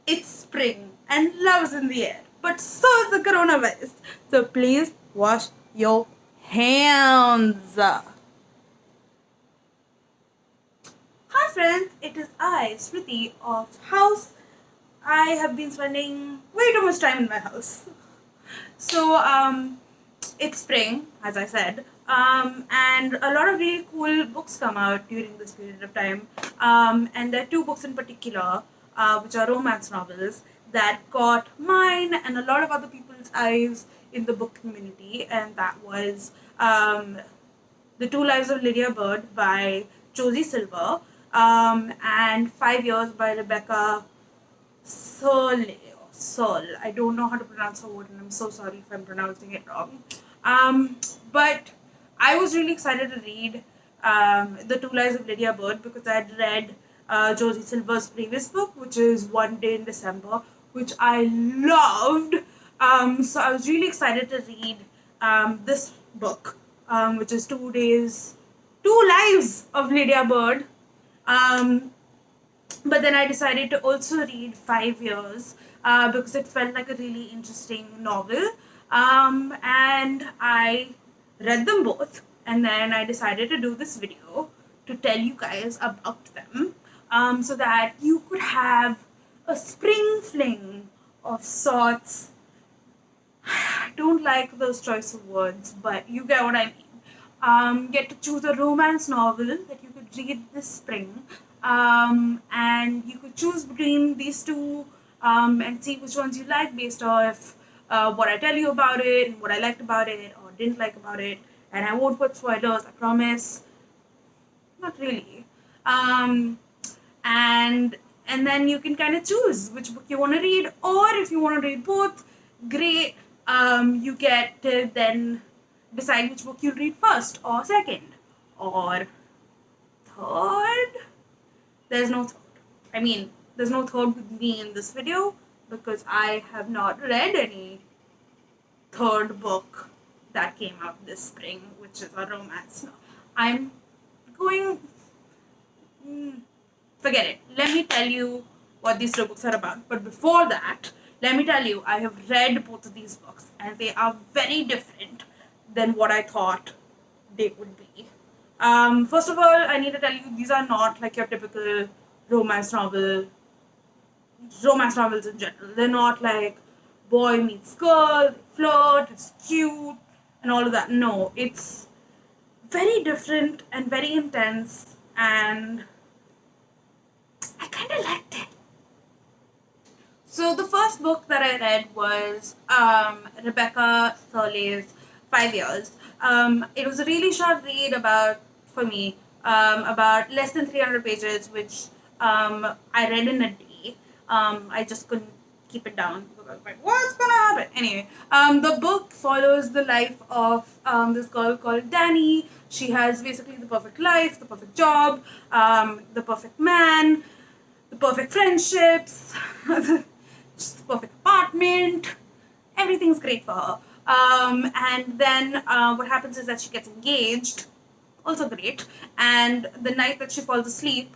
It's spring and love's in the air, but so is the coronavirus. So please wash your hands. Hi friends, it is I, Smriti of House. I have been spending way too much time in my house. So it's spring, as I said, and a lot of really cool books come out during this period of time. And there are two books in particular, which are romance novels that caught mine and a lot of other people's eyes in the book community, and that was The Two Lives of Lydia Bird by Josie Silver, and 5 Years by Rebecca Sol. Sol. I don't know how to pronounce her word, and I'm so sorry if I'm pronouncing it wrong. But I was really excited to read The Two Lives of Lydia Bird because I had read Josie Silver's previous book, which is One Day in December, which I loved. So I was really excited to read this book, which is Two Lives of Lydia Bird. Um, but then I decided to also read 5 Years because it felt like a really interesting novel. And I read them both, and then I decided to do this video to tell you guys about them so that you could have a spring fling of sorts. Don't like those choice of words, but you get what I mean. Get to choose a romance novel that you could read this spring, and you could choose between these two and see which ones you like based off what I tell you about it, and what I liked about it or didn't like about it. And I won't put spoilers, I promise. Not really. Um, and and then you can kind of choose which book you want to read, or if you want to read both, great. You get to then decide which book you'll read first or second or third. There's no third. I mean, there's no third with me in this video because I have not read any third book that came out this spring, which is a romance. I'm going. Forget it. Let me tell you what these two books are about. But before that, let me tell you, I have read both of these books, and they are very different than what I thought they would be. First of all, I need to tell you, these are not like your typical romance novel, romance novels in general. They're not like boy meets girl, they flirt, it's cute, and all of that. No, it's very different and very intense, and I kind of liked it. So the first book that I read was Rebecca Soley's 5 Years. It was a really short read for me, about less than 300 pages, which I read in a day. I just couldn't keep it down because I was like, what's gonna happen? Anyway, the book follows the life of this girl called Danny. She has basically the perfect life, the perfect job, the perfect man, the perfect friendships, just the perfect apartment. Everything's great for her. And then what happens is that she gets engaged, also great. And the night that she falls asleep,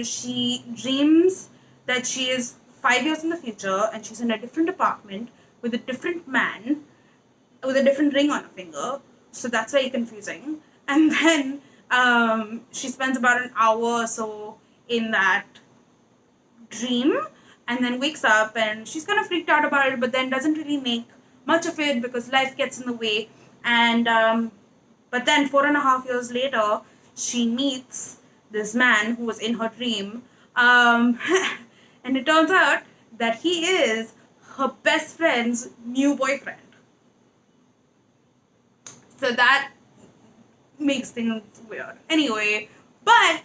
she dreams that she is 5 years in the future and she's in a different apartment with a different man with a different ring on her finger. So that's very confusing. And then she spends about an hour or so in that dream and then wakes up and she's kind of freaked out about it, but then doesn't really make much of it because life gets in the way. And but then 4.5 years later, she meets this man who was in her dream, and it turns out that he is her best friend's new boyfriend. So that makes things weird. Anyway, but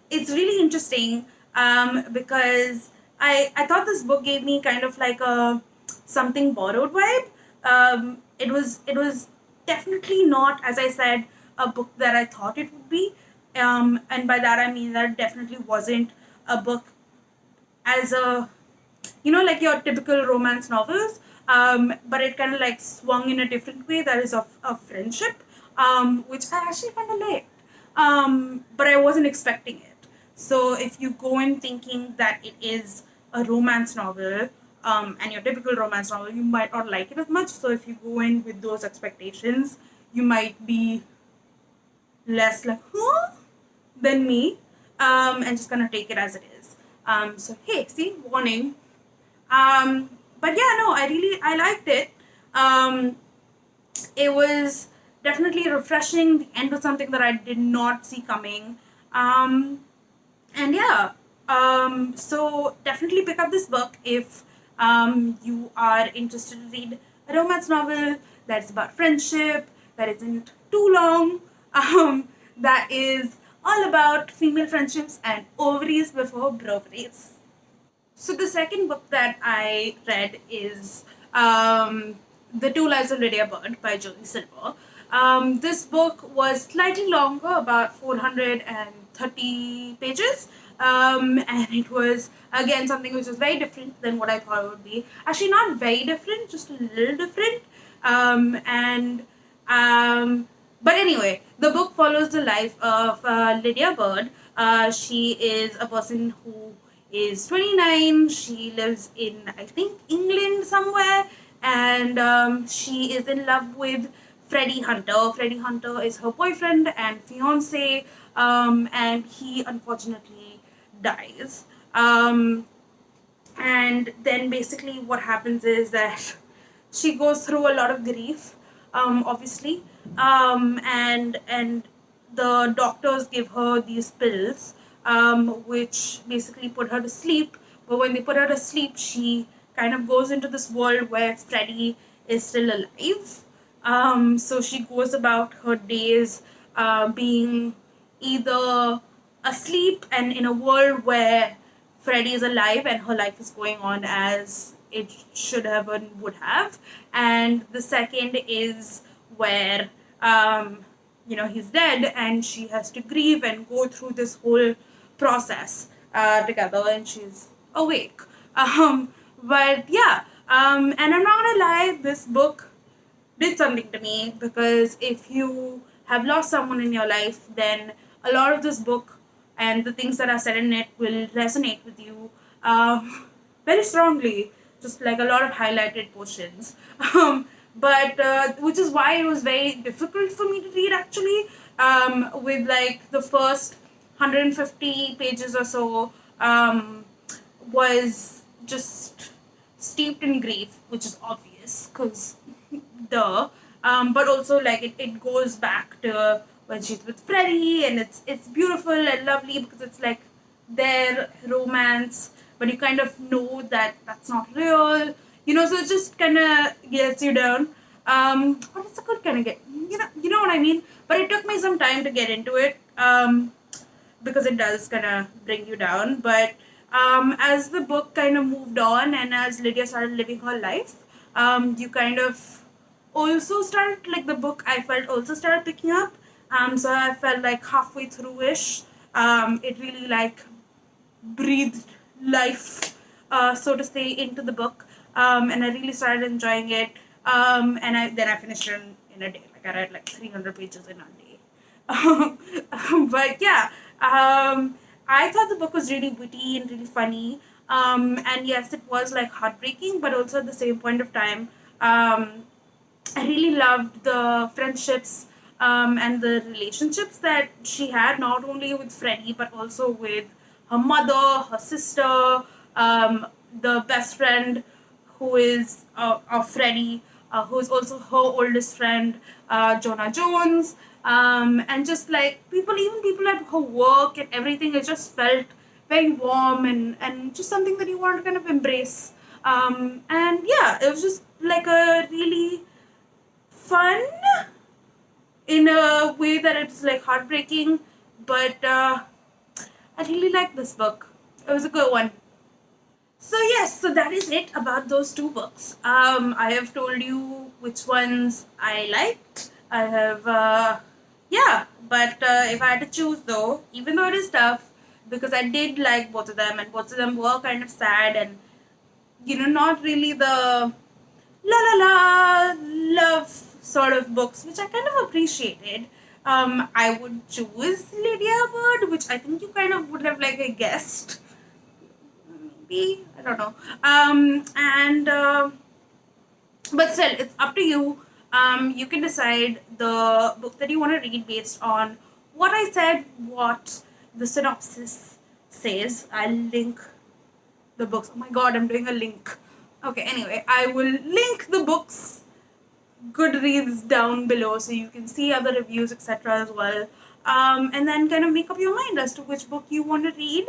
it's really interesting because I thought this book gave me kind of like a something borrowed vibe. It was definitely not, as I said, a book that I thought it would be, and by that I mean that it definitely wasn't a book as a like your typical romance novels, but it kind of like swung in a different way that is of friendship, which I actually kind of liked, but I wasn't expecting it. So if you go in thinking that it is a romance novel, and your typical romance novel, you might not like it as much. So if you go in with those expectations, you might be less like, huh? Than me, and just gonna take it as it is. So hey, see, warning. But yeah, no, I liked it. Um, it was definitely refreshing. The end was something that I did not see coming. Um, and yeah, so definitely pick up this book if you are interested to read a romance novel that's about friendship, that isn't too long, that is all about female friendships and ovaries before broveries. So the second book that I read is The Two Lives of Lydia Bird by Jolie Silver. This book was slightly longer, about 430 pages, and it was again something which was very different than what I thought it would be. Actually, not very different, just a little different. And but anyway, the book follows the life of Lydia Bird. She is a person who is 29. She lives in, I think, England somewhere, and she is in love with Freddie Hunter. Freddie Hunter is her boyfriend and fiance, and he unfortunately dies. And then basically what happens is that she goes through a lot of grief, obviously, and the doctors give her these pills, which basically put her to sleep. But when they put her to sleep, she kind of goes into this world where Freddy is still alive. So she goes about her days being either asleep and in a world where Freddy is alive and her life is going on as it should have and would have. And the second is where, he's dead and she has to grieve and go through this whole process together, and she's awake. But yeah, and I'm not gonna lie, this book did something to me, because if you have lost someone in your life, then a lot of this book and the things that are said in it will resonate with you very strongly, just like a lot of highlighted portions. But which is why it was very difficult for me to read, actually, with like the first 150 pages or so, was just steeped in grief, which is obvious because duh. But also like it goes back to when she's with Freddie, and it's beautiful and lovely because it's like their romance, but you kind of know that that's not real, so it just kind of gets you down. But it's a good kind of get, you know what I mean. But it took me some time to get into it. Because it does kind of bring you down. But as the book kind of moved on and as Lydia started living her life, you kind of also started, like, the book I felt also started picking up. So I felt like halfway through ish, it really like breathed life, so to say, into the book, and I really started enjoying it. And I finished it in a day. Like I read like 300 pages in a day. But yeah, I thought the book was really witty and really funny. And yes, it was like heartbreaking, but also at the same point of time, I really loved the friendships, and the relationships that she had, not only with Freddie, but also with her mother, her sister, the best friend who is of Freddie, who is also her oldest friend, Jonah Jones, and just like even people at her work and everything. It just felt very warm, and just something that you want to kind of embrace. And yeah, it was just like a really fun in a way that it's like heartbreaking, but I really like this book. It was a good one. So yes, so that is it about those two books. I have told you which ones I liked. I have, yeah. But if I had to choose, though, even though it is tough, because I did like both of them, and both of them were kind of sad, and not really the la la la love sort of books, which I kind of appreciated. I would choose Lydia Bird, which I think you kind of would have like guessed. maybe, I don't know. And but still, it's up to you. You can decide the book that you want to read based on what I said, what the synopsis says. I'll link the books. Oh my god, I'm doing a link. Okay, anyway, I will link the books Goodreads down below so you can see other reviews, etc. as well. And then kind of make up your mind as to which book you want to read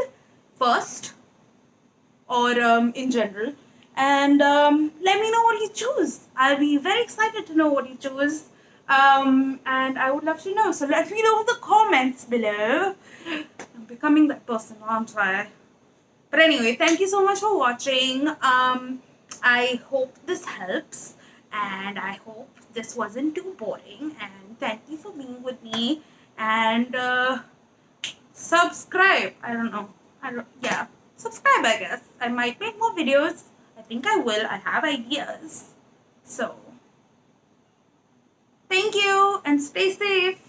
first or in general. And let me know what you choose. I'll be very excited to know what you choose. And I would love to know. So let me know in the comments below. I'm becoming that person, aren't I? But anyway, thank you so much for watching. I hope this helps. And I hope this wasn't too boring. And thank you for being with me. And subscribe. I don't know. Yeah. Subscribe, I guess. I might make more videos. I think I will. I have ideas. So, thank you and stay safe.